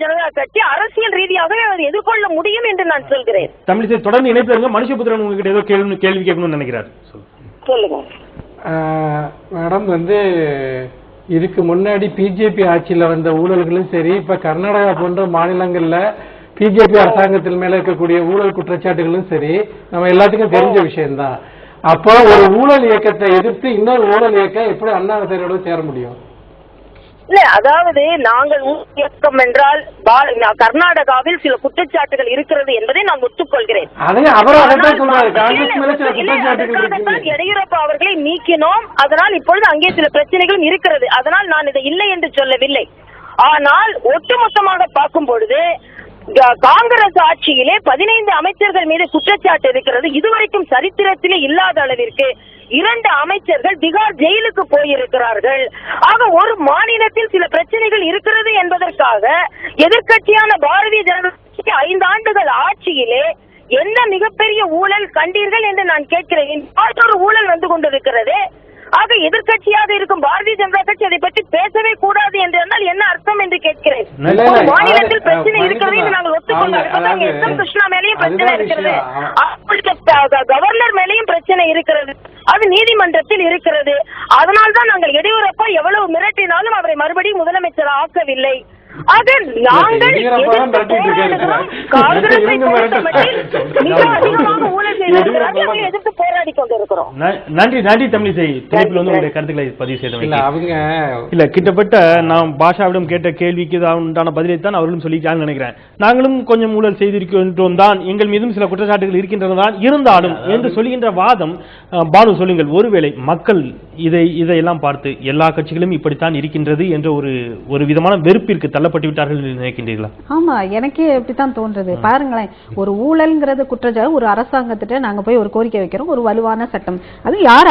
ஜனதா கட்சி அரசியல் ரீதியாகவே அதை எதிர்கொள்ள முடியும் என்று நான் சொல்கிறேன். தமிழிசை தொடர்ந்து இணைப்பு இருங்க. மனுஷபுத்திரன் உங்ககிட்ட ஏதோ கேள்வி கேட்கணும்னு நினைக்கிறார். சொல்லுங்க மேடம். இதுக்கு முன்னாடி பிஜேபி ஆட்சியில வந்த ஊழல்களும் சரி, இப்ப கர்நாடகா போன்ற மாநிலங்கள்ல பிஜேபி அரசாங்கத்தின் மேல இருக்கக்கூடிய ஊழல் குற்றச்சாட்டுகளும் சரி நம்ம எல்லாத்துக்கும் தெரிஞ்ச விஷயம்தான். அப்போ ஒரு ஊழல் இயக்கத்தை எதிர்த்து இன்னொரு ஊழல் இயக்கம் எப்படி அண்ணா திமுக சேர முடியும்? இல்ல, அதாவது நாங்கள் இயக்கம் என்றால் கர்நாடகாவில் சில குற்றச்சாட்டுகள் இருக்கிறது என்பதை நான் ஒத்துக்கொள்கிறேன். எடியூரப்பா அவர்களை நீக்கினோம், அதனால் இப்பொழுது அங்கே சில பிரச்சனைகளும் இருக்கிறது. அதனால் நான் இதை இல்லை என்று சொல்லவில்லை. ஆனால் ஒட்டுமொத்தமாக பார்க்கும் பொழுது காங்கிரஸ் ஆட்சியிலே 15 அமைச்சர்கள் மீது குற்றச்சாட்டு இருக்கிறது. இதுவரைக்கும் சரித்திரத்திலே இல்லாத அளவிற்கு 2 அமைச்சர்கள் திகார் ஜெயிலுக்கு போயிருக்கிறார்கள். ஆக ஒரு மாநிலத்தில் சில பிரச்சனைகள் இருக்கிறது என்பதற்காக எதிர்கட்சியான பாரதிய ஜனதா கட்சி 5 ஆண்டுகள் ஆட்சியிலே என்ன மிகப்பெரிய ஊழல் கண்டீர்கள் என்று நான் கேட்கிறேன். ஒரு ஊழல் வந்து கொண்டிருக்கிறது. ஆக எதிர்கட்சியாக இருக்கும் பாரதிய ஜனதா கட்சி அதை பற்றி பேசவே கூடாது என்று சொன்னால் என்ன அர்த்தம் என்று கேட்கிறேன். மாநிலத்தில் பிரச்சனை இருக்கிறது என்று நாங்கள் ஒத்துக்கொண்டோம். எஸ் எம் கிருஷ்ணா மேலேயும் பிரச்சனை இருக்கிறது, கவர்னர் மேலேயும் பிரச்சனை இருக்கிறது, அது நீதிமன்றத்தில் இருக்கிறது. அதனால்தான் நாங்கள் எடியூரப்பா எவ்வளவு மிரட்டினாலும் அவரை மறுபடியும் முதலமைச்சர் ஆக்கவில்லை. ஆக நாங்கள் காங்கிரஸை மிக அதிகமாக ஊழல் செய்திருக்கிறார்கள், எதிர்த்து போராடி கொண்டிருக்கிறோம். நன்றி தமிழிசை தலைப்பில் வந்து உங்களுடைய கருத்துக்களை பதிவு செய்த அவங்க இல்ல கிட்டத்தட்ட நாம் பாஷாவிடம் கேட்ட கேள்விக்கு உண்டான பதிலைத்தான் அவர்களும் சொல்லிக்கிறான்னு நினைக்கிறேன். நாங்களும் கொஞ்சம் ஊழல் செய்திருக்கின்றோம் தான், எங்கள் மீதும் சில குற்றச்சாட்டுகள் இருக்கின்றன இருந்தாலும் என்று சொல்லுகின்ற வாதம். பானு சொல்லுங்கள், ஒருவேளை மக்கள் இதையெல்லாம் பார்த்து எல்லா கட்சிகளும் இப்படித்தான் இருக்கின்றது என்ற ஒரு விதமான வெறுப்பிற்கு தள்ளப்பட்டு விட்டார்கள் நினைக்கின்றீர்களா? ஆமா, எனக்கே இப்படித்தான் தோன்றது. பாருங்களேன், ஒரு ஊழல்ங்கிறது குற்றச்சாட்டு. ஒரு அரசாங்கத்திட்ட நாங்க போய் ஒரு கோரிக்கை வைக்கிறோம், ஒரு வலுவான சட்டம். அது யார்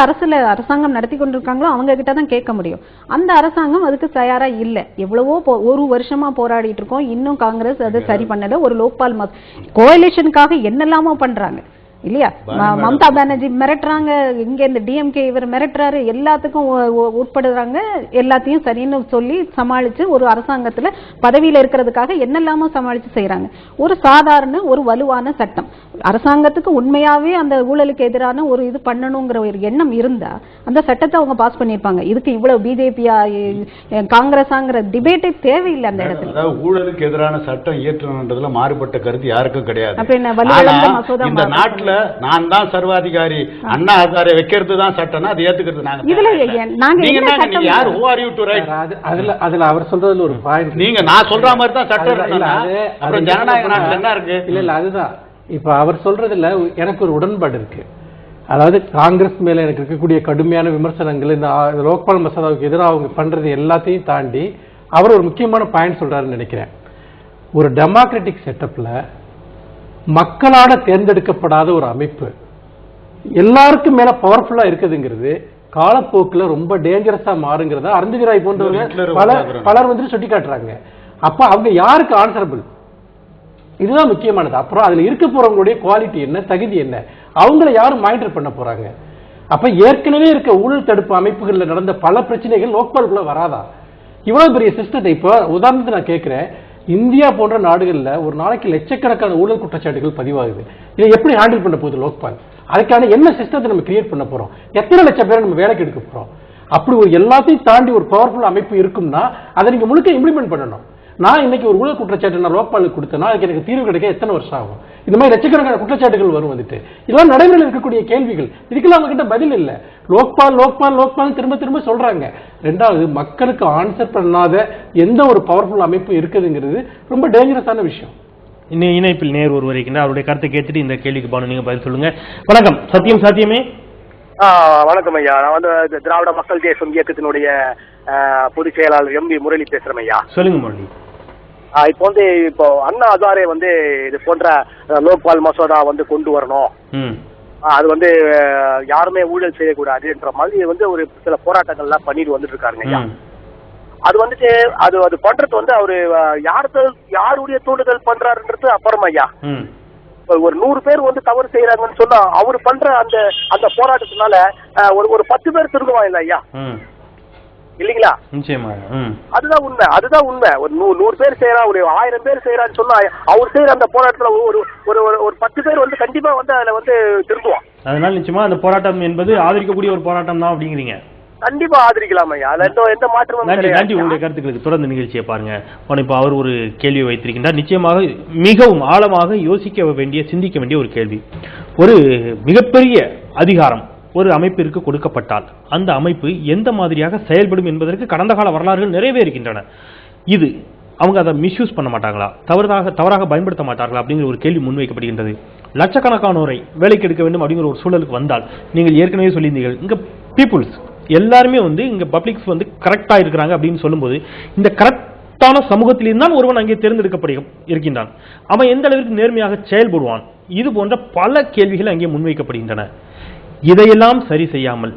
அரசாங்கம் நடத்தி கொண்டிருக்காங்களோ அவங்க கிட்ட தான் கேட்க முடியும். அந்த அரசாங்கம் அதுக்கு தயாரா இல்ல. எவ்வளவோ ஒரு வருஷமா போராடிட்டு இருக்கோம், இன்னும் காங்கிரஸ் அதை சரி பண்ணல. ஒரு லோக்பால் கோalitionக்காக என்னெல்லாமோ பண்றாங்க இல்லையா? மம்தா பானர்ஜி மிரட்டுறாங்க, இங்க இந்த டிஎம்கே இவர் மிரட்டுறாரு, எல்லாத்துக்கும் உட்படுறாங்க. எல்லாத்தையும் சரின்னு சொல்லி சமாளிச்சு ஒரு அரசாங்கத்துல பதவியில இருக்கிறதுக்காக என்னெல்லாமோ சமாளிச்சு செய்யறாங்க. ஒரு சாதாரண ஒரு வலுவான சட்டம், அரசாங்கத்துக்கு உண்மையாவே அந்த ஊழலுக்கு எதிரான ஒரு இது பண்ணணுங்கிற ஒரு எண்ணம் இருந்தா அந்த சட்டத்தை அவங்க பாஸ் பண்ணிருப்பாங்க. இதுக்கு இவ்வளவு பிஜேபியா காங்கிரஸாங்கிற டிபேட்டே தேவையில்லை அந்த இடத்துல. அதாவது ஊழலுக்கு எதிரான சட்டம் இயற்றணுன்றதுல மாறுபட்ட கருத்து யாருக்கும் கிடையாது. இந்த நாட்டுல நான் தான் சர்வாதிகாரி, அண்ணா ஹசாரே வைக்கிறது தான் சட்டம்னா அது ஏத்துக்கிறது நாங்க. யார் who are you to write? அதுல அவர் சொல்றதுல ஒரு பாயிண்ட், நீங்க நான் சொல்ற மாதிரி தான் சட்டம் இருக்குன்னா அப்புறம் ஜனநாயக நாட்டுல என்ன இருக்கு? இல்ல அதுதான் இப்ப அவர் சொல்றதுல எனக்கு ஒரு உடன்பாடு இருக்கு. அதாவது காங்கிரஸ் மேல எனக்கு இருக்கக்கூடிய கடுமையான விமர்சனங்கள், இந்த லோக்பால் மசோதாவுக்கு எதிராக அவங்க பண்றது எல்லாத்தையும் தாண்டி அவர் ஒரு முக்கியமான பாயிண்ட் சொல்றாருன்னு நினைக்கிறேன். ஒரு டெமோக்ராட்டிக் செட்டப்ல மக்களால தேர்ந்தெடுக்கப்படாத ஒரு அமைப்பு எல்லாருக்கும் மேல பவர்ஃபுல்லா இருக்குதுங்கிறது காலப்போக்குல ரொம்ப டேஞ்சரஸா மாறுங்கிறத அருந்ததிராய் போன்றவங்க பலர் வந்து சுட்டி காட்டுறாங்க. அப்ப அவங்க யாருக்கு ஆன்சரபிள்? இதுதான் முக்கியமானது. அப்புறம் அதுல இருக்க போறவங்களுடைய குவாலிட்டி என்ன, தகுதி என்ன, அவங்களை யாரும் மானிட்டர் பண்ண போறாங்க? அப்ப ஏற்கனவே இருக்க ஊழல் தடுப்பு அமைப்புகள்ல நடந்த பல பிரச்சனைகள் லோக்பாலுக்குள்ள வராதா? இவ்வளவு பெரிய சிஸ்டத்தை இப்ப உதாரணத்தை நான் கேட்கிறேன், இந்தியா போன்ற நாடுகள்ல ஒரு நாளைக்கு லட்சக்கணக்கான ஊழல் குற்றச்சாட்டுகள் பதிவாகுது. இதை எப்படி ஹேண்டில் பண்ண போகுது லோக்பால்? அதுக்கான என்ன சிஸ்டத்தை நம்ம கிரியேட் பண்ண போறோம்? எத்தனை லட்சம் பேரை நம்ம வேலைக்கு எடுக்க போறோம்? அப்படி ஒரு எல்லாத்தையும் தாண்டி ஒரு பவர்ஃபுல் அமைப்பு இருக்கும்னா அதை நீங்க முழுக்க இம்ப்ளிமெண்ட் பண்ணணும். நான் இன்னைக்கு ஒரு ஊழல் குற்றச்சாட்டு நான் லோக்பாலுக்கு கொடுத்தேன்னா அதுக்கு எனக்கு தீர்வு கிடைக்க எத்தனை வருஷம் ஆகும்? இந்த மாதிரி லட்சக்கணக்கான குற்றச்சாட்டுகள் வரும். வந்துட்டு இதெல்லாம் நடைமுறையில் இருக்கக்கூடிய கேள்விகள். இதுக்கெல்லாம் அவங்க கிட்ட பதில் இல்லை. லோக்பால் லோக்பால் லோக்பால் திரும்ப திரும்ப சொல்றாங்க. ரெண்டாவது, மக்களுக்கு ஆன்சர் பண்ணாத எந்த ஒரு பவர்ஃபுல் அமைப்பு இருக்குதுங்கிறது ரொம்ப டேஞ்சரஸான விஷயம். இணைப்பில் நேர் ஒருவர் இருக்கின்ற அவருடைய கருத்தை கேட்டுட்டு இந்த கேள்விக்கு பானு நீங்க பதில் சொல்லுங்க. வணக்கம். சத்தியம் சாத்தியமே. வணக்கம் ஐயா. நான் வந்து திராவிட மக்கள் தேசம் இயக்கத்தினுடைய பொதுச் செயலாளர் எம்பி முரளி பேசுறேன் ஐயா. சொல்லுங்க முரளி. இப்போ அண்ணா ஹசாரே வந்து இது போன்ற லோக்பால் மசோதா வந்து கொண்டு வரணும், அது வந்து யாருமே ஊழல் செய்யக்கூடாதுன்ற மாதிரி வந்து ஒரு சில போராட்டங்கள்லாம் பண்ணிட்டு வந்துட்டு இருக்காருங்க ஐயா. அது வந்துட்டு அது பண்றது வந்து அவரு யாருடைய தூண்டுதல் பண்றாருன்றது அப்புறம் ஐயா. ஒரு 100 பேர் வந்து தவறு செய்யறாங்கன்னு சொன்னா அவர் பண்ற அந்த போராட்டத்தினால ஒரு 10 பேர் திருந்துவாங்க இல்ல ஐயா. இல்லீங்களா? நிச்சயமா. அதுதான் உண்மை, அதுதான் உண்மை. ஒரு 100 பேர் செய்யறா, ஒரு 1000 பேர் செய்யறான்னு சொன்னா அவர் செய்யற அந்த போராட்டத்துல ஒரு 10 பேர் வந்து கண்டிப்பா வந்து அதுல வந்து திரும்புவான். அதனால நிச்சயமா அந்த போராட்டம் என்பது ஆதரிக்கக்கூடிய ஒரு போராட்டம் தான் அப்படிங்கிறீங்க. கண்டிப்பா ஆதரிக்கலாம் ஐயா, அதுல எந்த மாற்றமும் நன்றி. நன்றி உங்களுடைய கருத்துக்களுக்கு. தொடர்ந்து நிகழ்ச்சியை பாருங்க. இப்போ அவர் ஒரு கேள்வி வைத்திருக்கின்றார், நிச்சயமாக மிகவும் ஆழமாக யோசிக்க வேண்டிய, சிந்திக்க வேண்டிய ஒரு கேள்வி. ஒரு மிகப்பெரிய அதிகாரம் ஒரு அமைப்பிற்கு கொடுக்கப்பட்டால் அந்த அமைப்பு எந்த மாதிரியாக செயல்படும் என்பதற்கு கடந்த கால வரலாறுகள் நிறையவே இருக்கின்றன. இது அவங்க அதை மிஸ்யூஸ் பண்ண மாட்டாங்களா, தவறாக பயன்படுத்த மாட்டார்களா அப்படிங்கிற ஒரு கேள்வி முன்வைக்கப்படுகின்றது. லட்சக்கணக்கானோரை வேலைக்கு எடுக்க வேண்டும் அப்படிங்கிற ஒரு சூழலுக்கு வந்தால், நீங்கள் ஏற்கனவே சொல்லியிருந்தீர்கள் இங்க பீப்புள்ஸ் எல்லாருமே வந்து இங்க பப்ளிக்ஸ் வந்து கரெக்டா இருக்கிறாங்க அப்படின்னு சொல்லும்போது, இந்த கரெக்டான சமூகத்திலிருந்தான் ஒருவன் அங்கே தேர்ந்தெடுக்கப்பட இருக்கின்றான். அவன் எந்த அளவிற்கு நேர்மையாக செயல்படுவான், இது போன்ற பல கேள்விகள் அங்கே முன்வைக்கப்படுகின்றன. இதையெல்லாம் சரி செய்யாமல்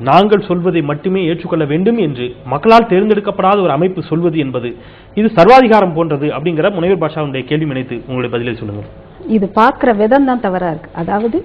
நாங்கள் சொல்வதை மட்டுமே ஏற்றுக்கொள்ள வேண்டும் என்று மக்களால் தேர்ந்தெடுக்கப்படாத ஒரு அமைப்பு சொல்வது என்பது இது சர்வாதிகாரம் போன்றது அப்படிங்கிற முனைவர் பாஷாவுடைய கேள்வி நினைத்து உங்களுடைய பதிலை சொல்லுங்கள். இது பார்க்கிற விதம் தான் தவறா இருக்கு. அதாவது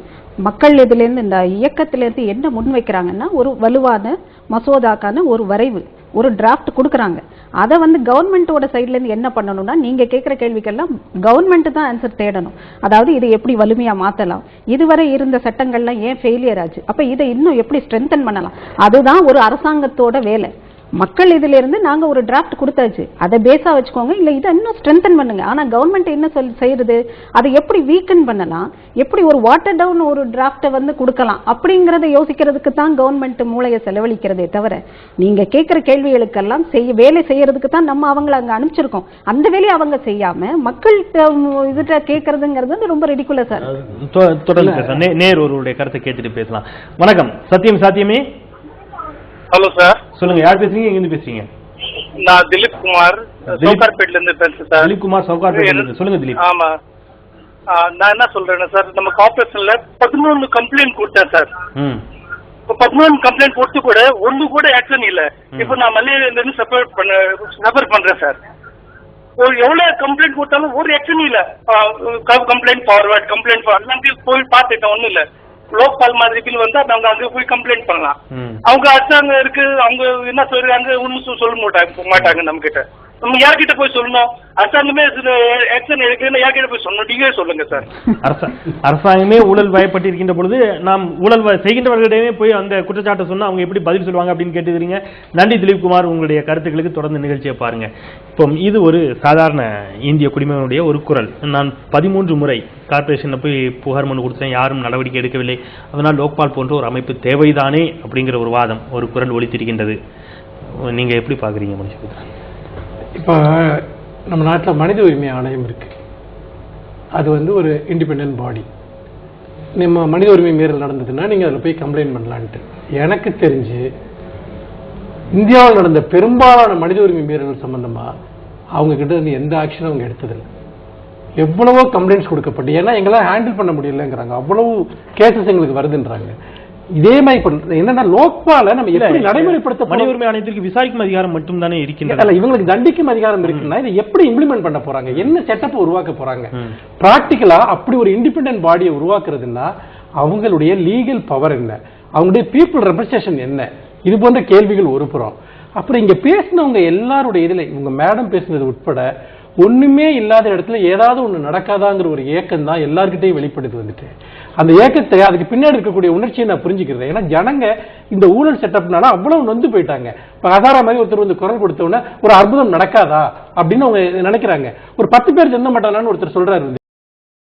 மக்கள் இதுல இருந்து, இந்த இயக்கத்தில இருந்து என்ன முன்வைக்கிறாங்கன்னா, ஒரு வலுவான மசோதாக்கான ஒரு வரைவு, ஒரு டிராஃப்ட் கொடுக்குறாங்க. அதை வந்து கவர்மெண்டோட சைட்ல இருந்து என்ன பண்ணணும்னா, நீங்க கேட்கிற கேள்விக்கெல்லாம் கவர்மெண்ட் தான் ஆன்சர் தேடணும். அதாவது இதை எப்படி வலிமையா மாத்தலாம், இதுவரை இருந்த சட்டங்கள்லாம் ஏன் ஃபெயிலியர் ஆச்சு, அப்ப இதை இன்னும் எப்படி ஸ்ட்ரென்தன் பண்ணலாம், அதுதான் ஒரு அரசாங்கத்தோட வேலை. மக்கள் இதுல இருந்து நாங்க ஒரு டிராஃப்ட் கொடுத்தாச்சு, அதை பேஸா வச்சுக்கோங்க, இல்ல இதை இன்னும் ஸ்ட்ரென்தன் பண்ணுங்க. ஆனா கவர்மெண்ட் என்ன செய்யறது, அதை எப்படி வீக்கன் பண்ணலாம், எப்படி ஒரு வாட்டர் டவுன் ஒரு டிராஃப்டை வந்து கொடுக்கலாம் அப்படிங்கறத யோசிக்கிறதுக்கு தான் கவர்மெண்ட் மூளையை செலவழிக்கிறதே தவிர, நீங்க கேட்கிற கேள்விகளுக்கெல்லாம் வேலை செய்யறதுக்கு தான் நம்ம அவங்களை அங்க அனுப்பிச்சிருக்கோம். அந்த வேலையை அவங்க செய்யாம மக்கள் இதுட்ட கேட்கறதுங்கிறது ரொம்ப ரிடிகுலஸா இருக்கு. தொடர்ந்து நேர் ஒருவருடைய கருத்தை கேட்டுட்டு பேசலாம். வணக்கம். சத்தியம் சாத்தியமே. ஹலோ சார், சொல்லுங்க, யார் பேசுறீங்க, எங்க இருந்து பேசுறீங்க? நான் திலீப் குமார், சவுகார்பேட்ல இருந்து பேசுறேன் சார். திலீப் குமார், சவுகார்பேட்ல இருந்து. சொல்லுங்க திலீப். ஆமா, நான் என்ன சொல்றேன்னா சார், நம்ம கார்பரேஷன்ல 13 கம்ப்ளைண்ட் கொடுத்தேன் சார். 13 கம்ப்ளைண்ட் கொடுத்து கூட ஒண்ணு கூட ஆக்ஷன் இல்ல. இப்போ நான் மலேரியா இருந்து சஃபர் பண்றேன் சார். எவ்வளவு கம்ப்ளைண்ட் கொடுத்தாலும் ஒரு ஆக்ஷன் இல்ல. கம்ப்ளைண்ட் ஃபார்வர்ட், கம்ப்ளைண்ட் ஃபார்வர்ட் போய் பார்த்துட்டேன், ஒண்ணும் இல்ல. லோக்கல் மாதிரி பில் வந்து அவங்க அங்க போய் கம்ப்ளைண்ட் பண்ணலாம். அவங்க அரசாங்கம் இருக்கு, அவங்க என்ன சொல்றாங்க ஒன்னும் சொல்ல மாட்டாங்க நம்ம கிட்ட. நம்ம யார்கிட்ட போய் சொல்லணும்? அரசாங்கமே ஆக்ஷன் எடுக்குன்னு யார்கிட்ட போய் சொல்லணும்? நீங்களே சொல்லுங்க சார். அரசாங்கமே ஊழல் பயப்பட்டிருக்கின்ற பொழுது நாம் ஊழல் செய்கின்றவர்களிடமே போய் அந்த குற்றச்சாட்டை சொன்னா அவங்க எப்படி பதில் சொல்லுவாங்க அப்படின்னு கேட்டுக்கிறீங்க. நன்றி திலீப் குமார், உங்களுடைய கருத்துக்களுக்கு. தொடர்ந்து நிகழ்ச்சியை பாருங்க. இப்போ இது ஒரு சாதாரண இந்திய குடிமகனுடைய ஒரு குரல். நான் 13 முறை கார்பரேஷன்ல போய் புகார் மனு கொடுத்தேன், யாரும் நடவடிக்கை எடுக்கவில்லை. அதனால் லோக்பால் போன்ற ஒரு அமைப்பு தேவைதானே அப்படிங்கிற ஒரு வாதம், ஒரு குரல் ஒலித்திருக்கின்றது. நீங்க எப்படி பாக்குறீங்க மனுஷபுத்திரன்? இப்போ நம்ம நாட்டில் மனித உரிமை ஆணையம் இருக்கு. அது வந்து ஒரு இண்டிபெண்டன்ட் பாடி. நம்ம மனித உரிமை மீறல் நடந்ததுன்னா நீங்க அதில் போய் கம்ப்ளைண்ட் பண்ணலான்ட்டு. எனக்கு தெரிஞ்சு இந்தியாவில் நடந்த பெரும்பாலான மனித உரிமை மீறல் சம்பந்தமா அவங்க கிட்ட இருந்து எந்த ஆக்ஷனும் அவங்க எடுத்ததில்லை. எவ்வளவோ கம்ப்ளைண்ட்ஸ் கொடுக்கப்பட்டு, ஏன்னா எங்களால் ஹேண்டில் பண்ண முடியலங்கிறாங்க, அவ்வளவு கேசஸ் எங்களுக்கு வருதுன்றாங்க. இதே மாதிரி என்னன்னா லோக்பால நம்ம எப்படி நடைமுறைப்படுத்த, மனித உரிமை ஆணையத்திற்கு விசாரிக்கும் அதிகாரம் மட்டும் தானே இருக்கின்றன. இவங்களுக்கு தண்டிக்கும் அதிகாரம் இருக்குன்னா இதை எப்படி இம்ப்ளிமெண்ட் பண்ண போறாங்க, என்ன செட்டப் உருவாக்க போறாங்க? பிராக்டிகலா அப்படி ஒரு இண்டிபெண்டன்ட் பாடியை உருவாக்குறதுன்னா அவங்களுடைய லீகல் பவர் என்ன, அவங்களுடைய பீப்புள் ரெப்ரசன்டேஷன் என்ன, இது போன்ற கேள்விகள் ஒரு புறம். அப்புறம் இங்க பேசினவங்க எல்லாருடைய இதுல இவங்க மேடம் பேசினது உட்பட ஒண்ணுமே இல்லாத இடத்துல ஏதாவது ஒண்ணு நடக்காதாங்கிற ஒரு ஏக்கம் தான் எல்லார்கிட்டையும் வெளிப்படுது. வந்துட்டு அந்த ஏக்கத்தை, அதுக்கு பின்னாடி இருக்கக்கூடிய உணர்ச்சியை நான் புரிஞ்சுக்கிறேன். ஏன்னா ஜனங்க இந்த ஊழல் செட்டப்னால அவ்வளவு நொந்து போயிட்டாங்க. இப்ப அதாரா மாதிரி ஒருத்தர் வந்து குரல் கொடுத்தவொடனே ஒரு அற்புதம் நடக்காதா அப்படின்னு அவங்க நினைக்கிறாங்க. ஒரு 10 பேர் செந்த மாட்டானான்னு ஒருத்தர் சொல்றாரு.